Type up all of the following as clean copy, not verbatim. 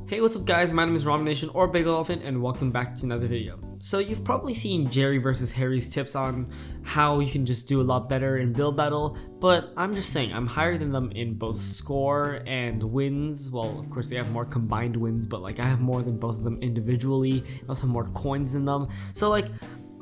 Hey, what's up guys, my name is Ramen Nation or Bagel Dolphin and welcome back to another video. So you've probably seen Jerry versus Harry's tips on how you can just do a lot better in build battle, but I'm just saying I'm higher than them in both score and wins. Well, of course they have more combined wins, but like I have more than both of them individually. I also have more coins than them. So like,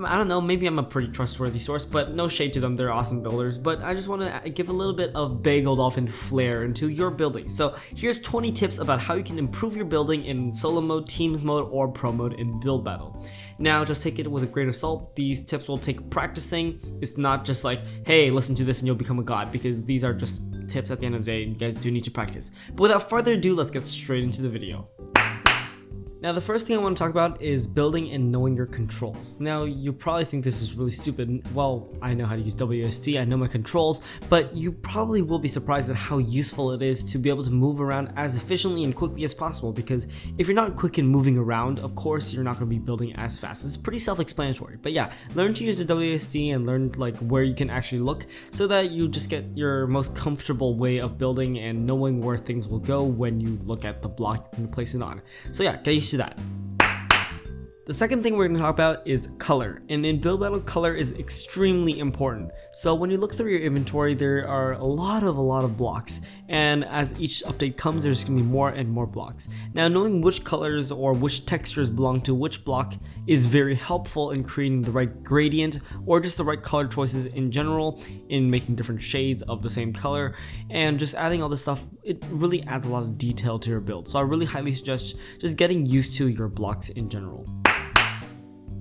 I don't know, maybe I'm a pretty trustworthy source, but no shade to them, they're awesome builders. But I just want to give a little bit of Bagel Dolphin flair into your building. So here's 20 tips about how you can improve your building in solo mode, teams mode, or pro mode in build battle. Now just take it with a grain of salt. These tips will take practicing. It's not just like, hey, listen to this and you'll become a god, because these are just tips at the end of the day and you guys do need to practice. But without further ado, let's get straight into the video. Now the first thing I want to talk about is building and knowing your controls. Now you probably think this is really stupid. Well, I know how to use WSD, I know my controls, but you probably will be surprised at how useful it is to be able to move around as efficiently and quickly as possible, because if you're not quick in moving around, of course you're not going to be building as fast. It's pretty self-explanatory, but yeah, learn to use the WSD and learn like where you can actually look so that you just get your most comfortable way of building and knowing where things will go when you look at the block you can place it on. So yeah, get used to that. The second thing we're going to talk about is color, and in build battle, color is extremely important. So when you look through your inventory, there are a lot of blocks, and as each update comes, there's going to be more and more blocks. Now knowing which colors or which textures belong to which block is very helpful in creating the right gradient or just the right color choices in general, in making different shades of the same color, and just adding all this stuff. It really adds a lot of detail to your build, so I really highly suggest just getting used to your blocks in general.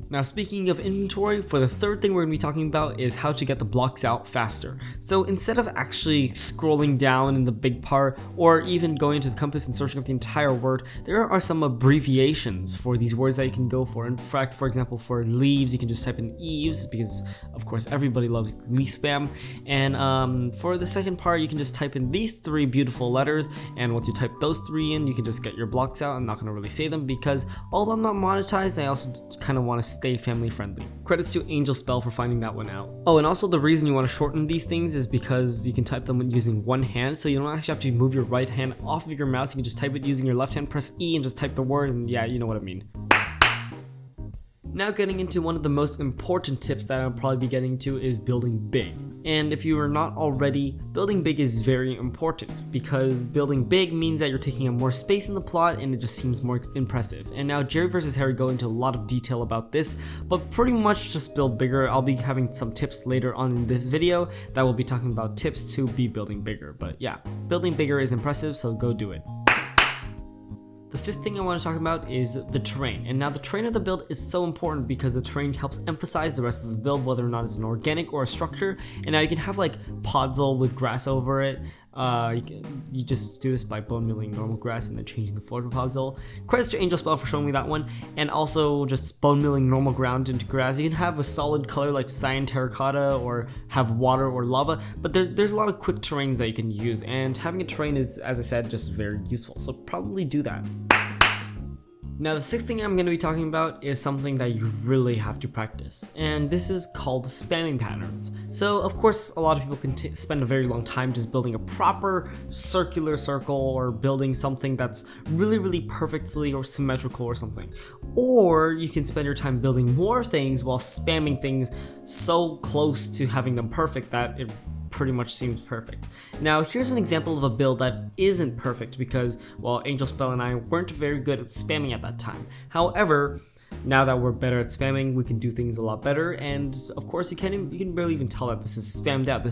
Now speaking of inventory, for the third thing we're going to be talking about is how to get the blocks out faster. So instead of actually scrolling down in the big part or even going to the compass and searching up the entire word, there are some abbreviations for these words that you can go for. In fact, for example, for leaves, you can just type in eaves, because of course everybody loves leaf spam. And for the second part, you can just type in these three beautiful letters, and once you type those three in, you can just get your blocks out. I'm not going to really say them because although I'm not monetized, I also kind of want to stay family friendly. Credits to Angel Spell for finding that one out. Oh, and also the reason you want to shorten these things is because you can type them using one hand, so you don't actually have to move your right hand off of your mouse. You can just type it using your left hand, press E and just type the word, and yeah, you know what I mean. Now getting into one of the most important tips that I'll probably be getting to is building big. And if you are not already, building big is very important, because building big means that you're taking up more space in the plot and it just seems more impressive. And now Jerry versus Harry go into a lot of detail about this, but pretty much just build bigger. I'll be having some tips later on in this video that will be talking about tips to be building bigger. But yeah, building bigger is impressive, so go do it. The fifth thing I want to talk about is the terrain. And now the terrain of the build is so important because the terrain helps emphasize the rest of the build, whether or not it's an organic or a structure. And now you can have like podzol with grass over it. You just do this by bone milling normal grass and then changing the floor to podzol. Credits to Angel Spell for showing me that one. And also just bone milling normal ground into grass. You can have a solid color like cyan terracotta or have water or lava, but there's a lot of quick terrains that you can use, and having a terrain is, as I said, just very useful. So probably do that. Now the sixth thing I'm going to be talking about is something that you really have to practice, and this is called spamming patterns. So of course a lot of people can spend a very long time just building a proper circular circle or building something that's really perfectly or symmetrical or something. Or you can spend your time building more things while spamming things so close to having them perfect that it pretty much seems perfect. Now here's an example of a build that isn't perfect because, well, Angel Spell and I weren't very good at spamming at that time. However, now that we're better at spamming, we can do things a lot better, and of course you can barely even tell that this is spammed out.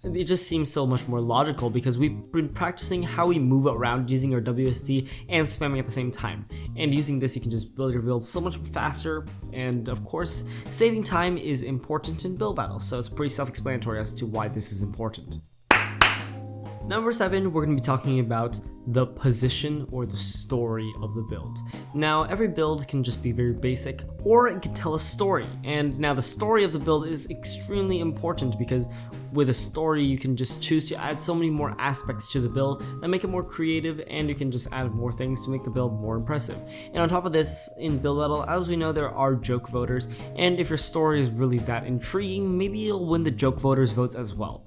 It just seems so much more logical because we've been practicing how we move around using our WSD and spamming at the same time. And using this, you can just build your build so much faster, and of course, saving time is important in build battles, so it's pretty self-explanatory as to why this is important. Number 7, we're going to be talking about the position or the story of the build. Now every build can just be very basic, or it can tell a story, and now the story of the build is extremely important because with a story you can just choose to add so many more aspects to the build that make it more creative, and you can just add more things to make the build more impressive. And on top of this, in build battle, as we know, there are joke voters, and if your story is really that intriguing, maybe you'll win the joke voters votes as well.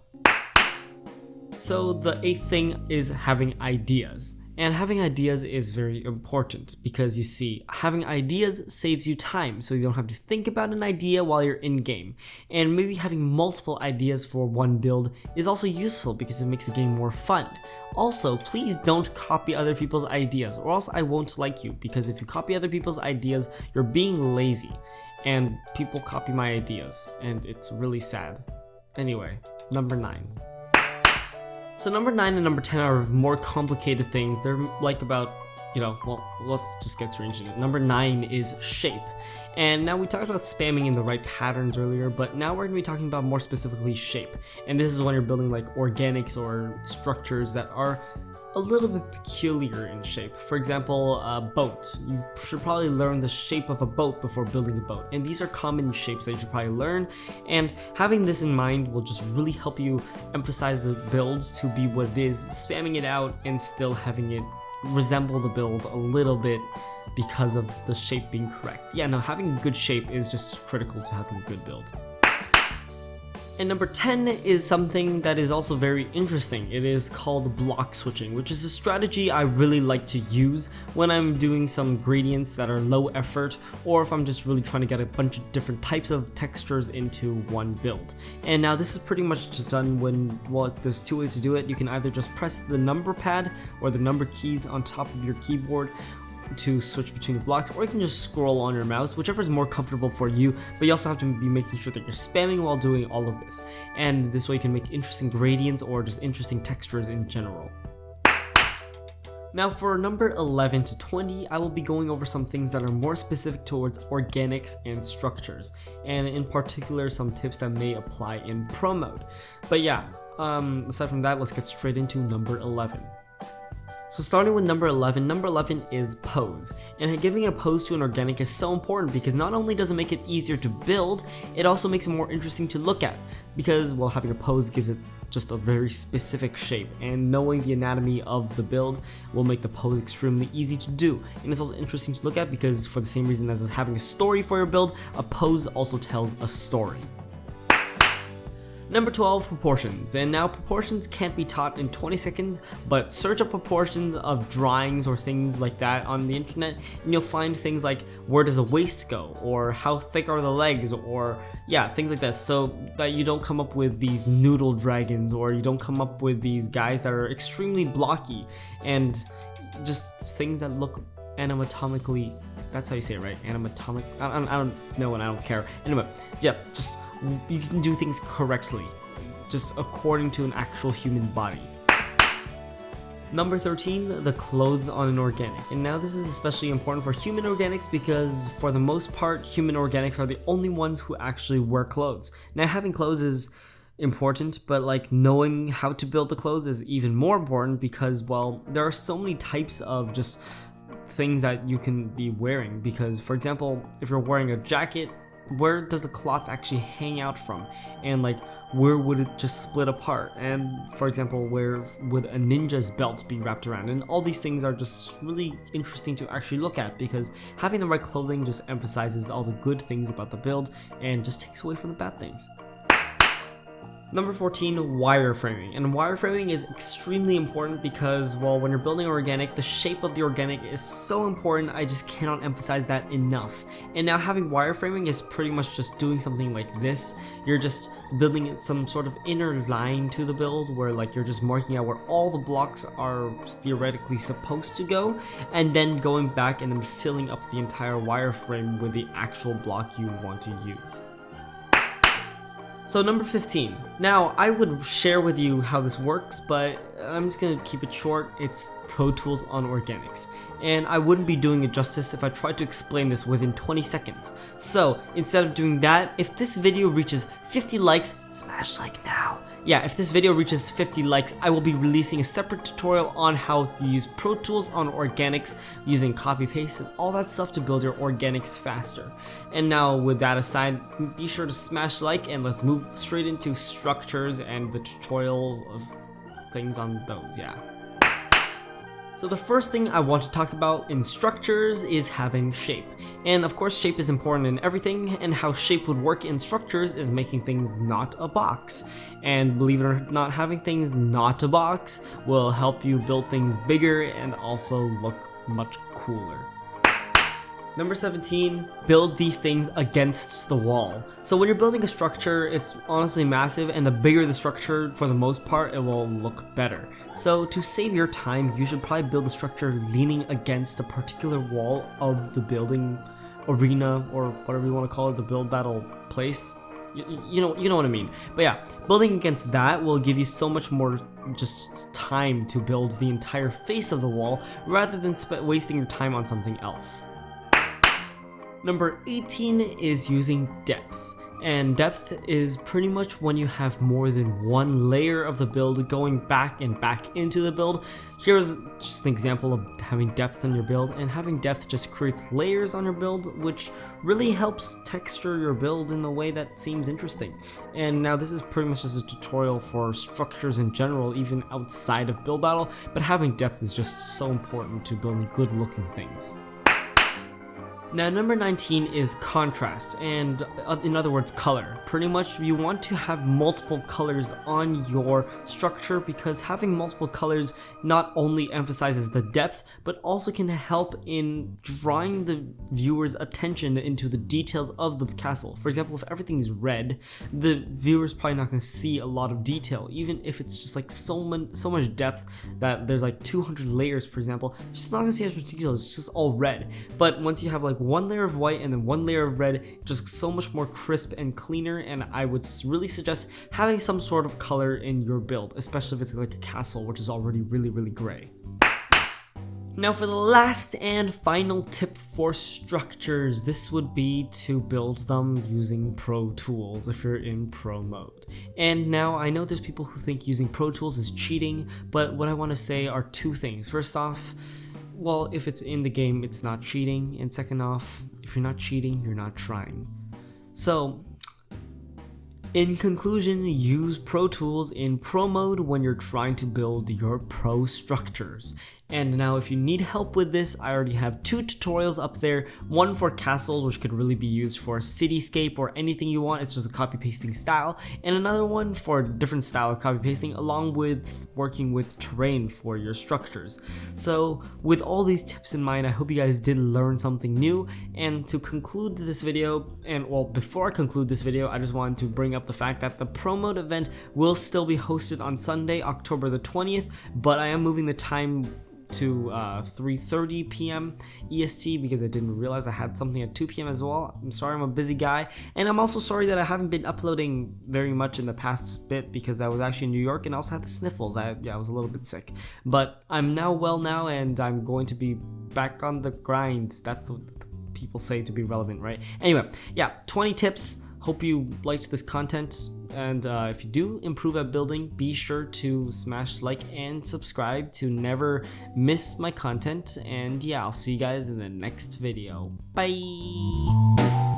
So the 8th thing is having ideas. And having ideas is very important because you see, having ideas saves you time, so you don't have to think about an idea while you're in game. And maybe having multiple ideas for one build is also useful because it makes the game more fun. Also, please don't copy other people's ideas or else I won't like you, because if you copy other people's ideas, you're being lazy. And people copy my ideas, and it's really sad. Anyway, number 9. So number 9 and number 10 are more complicated things. They're like about, well, let's just get strange in it. Number 9 is shape. And now we talked about spamming in the right patterns earlier, but now we're going to be talking about more specifically shape. And this is when you're building like organics or structures that are a little bit peculiar in shape. For example, a boat. You should probably learn the shape of a boat before building the boat. And these are common shapes that you should probably learn. And having this in mind will just really help you emphasize the build to be what it is, spamming it out and still having it resemble the build a little bit because of the shape being correct. Yeah, no, having a good shape is just critical to having a good build. And number 10 is something that is also very interesting. It is called block switching, which is a strategy I really like to use when I'm doing some gradients that are low effort, or if I'm just really trying to get a bunch of different types of textures into one build. And now this is pretty much done when, well, there's 2 ways to do it. You can either just press the number pad or the number keys on top of your keyboard to switch between the blocks, or you can just scroll on your mouse, whichever is more comfortable for you, but you also have to be making sure that you're spamming while doing all of this. And this way you can make interesting gradients or just interesting textures in general. Now for number 11 to 20, I will be going over some things that are more specific towards organics and structures, and in particular some tips that may apply in pro mode. But yeah, aside from that, let's get straight into number 11. So starting with number 11 is pose. And giving a pose to an organic is so important because not only does it make it easier to build, it also makes it more interesting to look at. Because, well, having a pose gives it just a very specific shape, and knowing the anatomy of the build will make the pose extremely easy to do. And it's also interesting to look at because for the same reason as having a story for your build, a pose also tells a story. Number 12, proportions. And now proportions can't be taught in 20 seconds, but search up proportions of drawings or things like that on the internet, and you'll find things like where does a waist go, or how thick are the legs, or yeah, things like that, so that you don't come up with these noodle dragons, or you don't come up with these guys that are extremely blocky, and just things that look anatomically, that's how you say it, right? Anatomic? I don't know, and I don't care. Anyway, yeah, just you can do things correctly, just according to an actual human body. Number 13, the clothes on an organic. And now this is especially important for human organics because for the most part, human organics are the only ones who actually wear clothes. Now having clothes is important, but like knowing how to build the clothes is even more important because, well, there are so many types of just things that you can be wearing. Because for example, if you're wearing a jacket, where does the cloth actually hang out from, and like where would it just split apart, and for example, where would a ninja's belt be wrapped around, and all these things are just really interesting to actually look at because having the right clothing just emphasizes all the good things about the build and just takes away from the bad things. Number 14, wireframing. And wireframing is extremely important because, well, when you're building organic, the shape of the organic is so important. I just cannot emphasize that enough. And now having wireframing is pretty much just doing something like this. You're just building some sort of inner line to the build where like you're just marking out where all the blocks are theoretically supposed to go, and then going back and then filling up the entire wireframe with the actual block you want to use. So number 15. Now I would share with you how this works, but I'm just gonna keep it short. It's ProTools on organics, and I wouldn't be doing it justice if I tried to explain this within 20 seconds. So instead of doing that, if this video reaches 50 likes, smash like now. Yeah, if this video reaches 50 likes, I will be releasing a separate tutorial on how to use ProTools on organics using copy paste and all that stuff to build your organics faster. And now with that aside, be sure to smash like and let's move straight into structures and the tutorial of things on those, yeah. So the first thing I want to talk about in structures is having shape. And of course shape is important in everything, and how shape would work in structures is making things not a box. And believe it or not, having things not a box will help you build things bigger and also look much cooler. Number 17, build these things against the wall. So when you're building a structure, it's honestly massive, and the bigger the structure, for the most part, it will look better. So to save your time, you should probably build the structure leaning against a particular wall of the building arena, or whatever you want to call it, the build battle place. You know what I mean. But yeah, building against that will give you so much more just time to build the entire face of the wall, rather than wasting your time on something else. Number 18 is using depth. And depth is pretty much when you have more than one layer of the build going back and back into the build. Here's just an example of having depth on your build, and having depth just creates layers on your build, which really helps texture your build in a way that seems interesting. And now this is pretty much just a tutorial for structures in general, even outside of build battle, but having depth is just so important to building good looking things. Now number 19 is contrast, and in other words color. Pretty much you want to have multiple colors on your structure, because having multiple colors not only emphasizes the depth but also can help in drawing the viewer's attention into the details of the castle. For example, if everything is red, the viewer's probably not going to see a lot of detail, even if it's just like so much depth that there's like 200 layers, for example. You're just not going to see as much detail, it's just all red. But once you have like one layer of white and then one layer of red, just so much more crisp and cleaner, and I would really suggest having some sort of color in your build, especially if it's like a castle, which is already really gray. Now for the last and final tip for structures, this would be to build them using ProTools if you're in Pro mode. And now I know there's people who think using ProTools is cheating, but what I want to say are two things. First off, well, if it's in the game, it's not cheating, and second off, if you're not cheating, you're not trying. So, in conclusion, use ProTools in Pro mode when you're trying to build your Pro structures. And now if you need help with this, I already have 2 tutorials up there, one for castles, which could really be used for cityscape or anything you want, it's just a copy pasting style, and another one for a different style of copy pasting, along with working with terrain for your structures. So with all these tips in mind, I hope you guys did learn something new. And to conclude this video, and well, before I conclude this video, I just wanted to bring up the fact that the Pro Mode event will still be hosted on Sunday, October the 20th, but I am moving the time to 3:30 p.m. EST because I didn't realize I had something at 2 p.m. as well. I'm sorry, I'm a busy guy, and I'm also sorry that I haven't been uploading very much in the past bit because I was actually in New York and I also had the sniffles. I was a little bit sick, but I'm now well now, and I'm going to be back on the grind. That's what people say to be relevant, right? Anyway, yeah, 20 tips. Hope you liked this content. And if you do improve at building, be sure to smash like and subscribe to never miss my content. And yeah, I'll see you guys in the next video. Bye!